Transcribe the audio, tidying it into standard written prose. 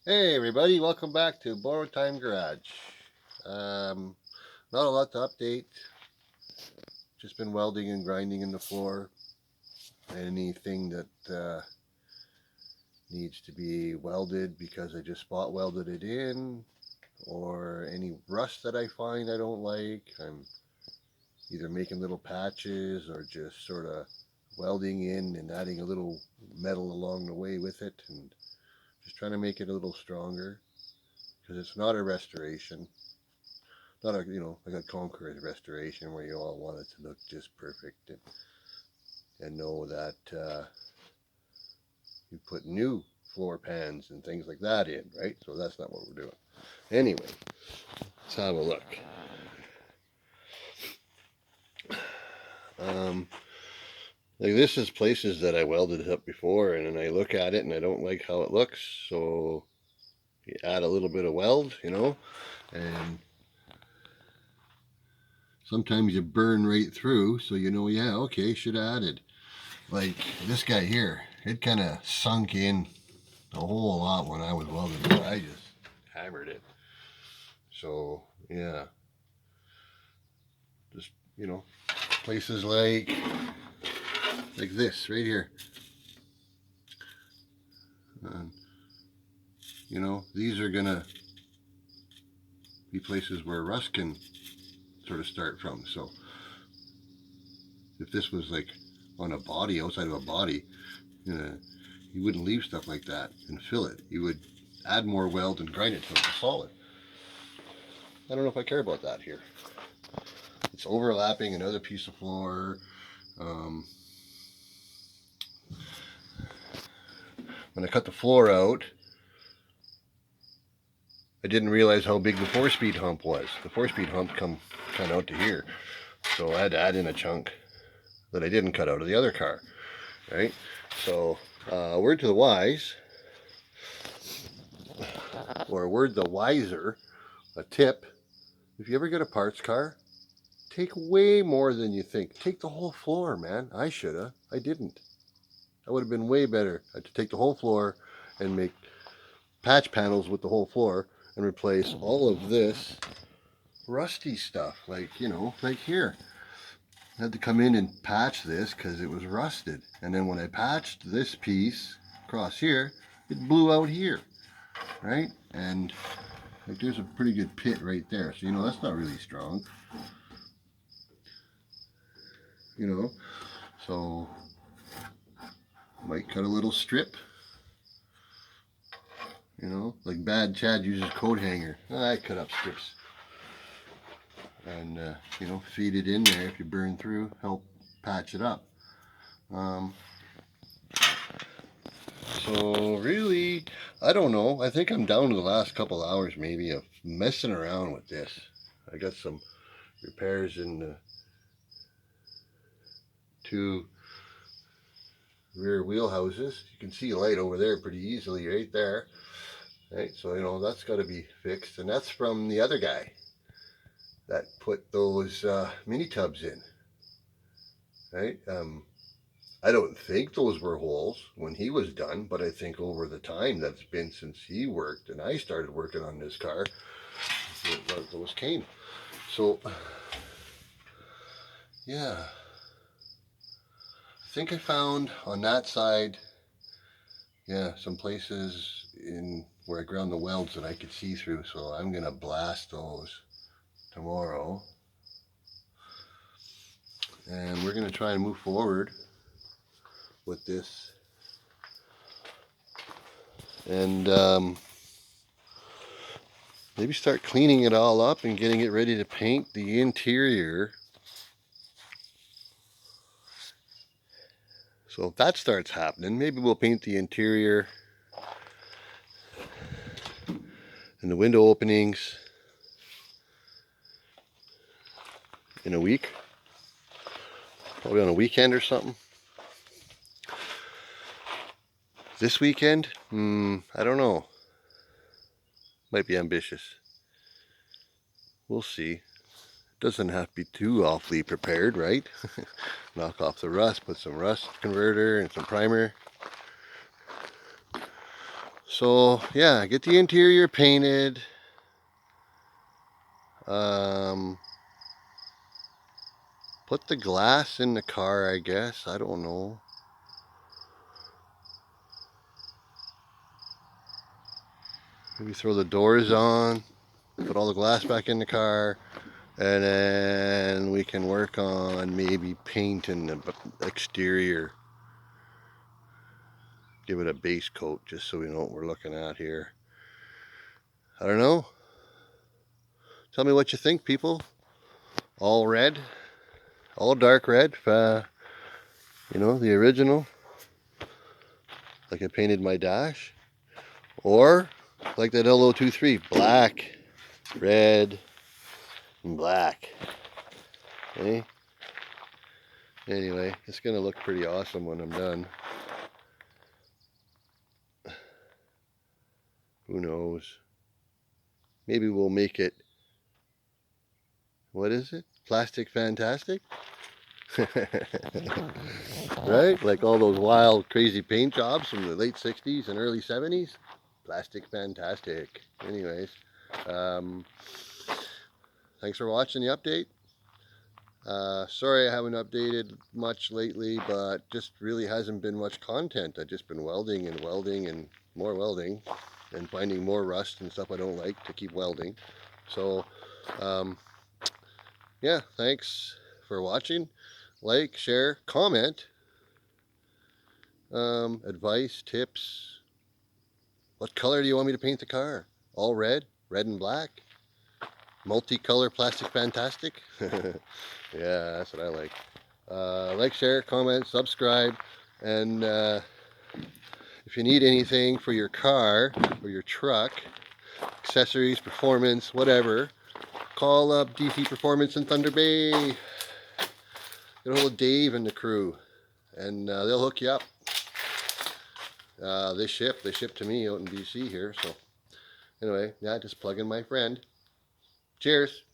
Hey everybody, welcome back to Borrowed Time Garage. Um, Not a lot to update. Just been welding and grinding in the floor. Anything that needs to be welded because I just spot welded it in, or any rust that I find I don't like, I'm either making little patches or just sort of welding in and adding a little metal along the way with it, and just trying to make it a little stronger because it's not a restoration. Not a like a concrete restoration where you all want it to look just perfect, and know that you put new floor pans and things like that in, right? So that's not what we're doing. Anyway, let's have a look. Um, like this is places that I welded up before, and then I look at it and I don't like how it looks, so you add a little bit of weld, and sometimes you burn right through, so yeah, okay, should have added. Like this guy here, it kind of sunk in a whole lot when I was welding. I just hammered it. So yeah, just places like this right here. And these are gonna be places where rust can sort of start from. So if this was like on a body, outside of a body, you wouldn't leave stuff like that and fill it. You would add more weld and grind it till it's solid. I don't know if I care about that here. It's overlapping another piece of floor. Um, when I cut the floor out, I didn't realize how big the 4-speed hump was. The 4-speed hump come kind of out to here. So I had to add in a chunk that I didn't cut out of the other car, right? So word to the wise, or word the wiser, a tip, if you ever get a parts car, take way more than you think. Take the whole floor, man. I shoulda. I didn't. That would have been way better. I had to take the whole floor and make patch panels with the whole floor and replace all of this rusty stuff, like here. I had to come in and patch this because it was rusted. And then when I patched this piece across here, it blew out here, right? And like there's a pretty good pit right there. So that's not really strong, you know. So might cut a little strip, like Bad Chad uses coat hanger. I cut up strips and feed it in there if you burn through, help patch it up. Um, so really, I don't know. I think I'm down to the last couple hours maybe of messing around with this. I got some repairs in the two rear wheel houses. You can see a light over there pretty easily right there. Right, so that's got to be fixed, and that's from the other guy that put those mini tubs in. Right, I don't think those were holes when he was done, but I think over the time that's been since he worked and I started working on this car, those came. So yeah, I think I found on that side, yeah, some places in where I ground the welds that I could see through. So I'm gonna blast those tomorrow, and we're gonna try and move forward with this. And maybe start cleaning it all up and getting it ready to paint the interior. So if that starts happening, maybe we'll paint the interior and the window openings in a week. Probably on a weekend or something. This weekend? I don't know. Might be ambitious. We'll see. Doesn't have to be too awfully prepared, right? Knock off the rust, put some rust converter and some primer. So yeah, get the interior painted. Put the glass in the car, I guess. I don't know. Maybe throw the doors on, put all the glass back in the car, and then we can work on maybe painting the exterior. Give it a base coat just so we know what we're looking at here. I don't know. Tell me what you think, people. All red, all dark red. You know, the original, like I painted my dash. Or like that L023, black, red, and black. Okay? Anyway, it's going to look pretty awesome when I'm done. Who knows? Maybe we'll make it, what is it? Plastic Fantastic? Right? Like all those wild, crazy paint jobs from the late 60s and early 70s. Plastic Fantastic. Anyways, thanks for watching the update. Sorry I haven't updated much lately, but just really hasn't been much content. I've just been welding and more welding and finding more rust and stuff I don't like to keep welding. So, yeah, thanks for watching. Like, share, comment, advice, tips. What color do you want me to paint the car? All red? Red and black? Multicolor Plastic Fantastic? Yeah, that's what I like. Like, share, comment, subscribe, and if you need anything for your car or your truck, accessories, performance, whatever, call up DC Performance in Thunder Bay. Get a hold of Dave and the crew, and they'll hook you up. They ship to me out in BC here, so anyway, yeah, just plug in my friend. Cheers.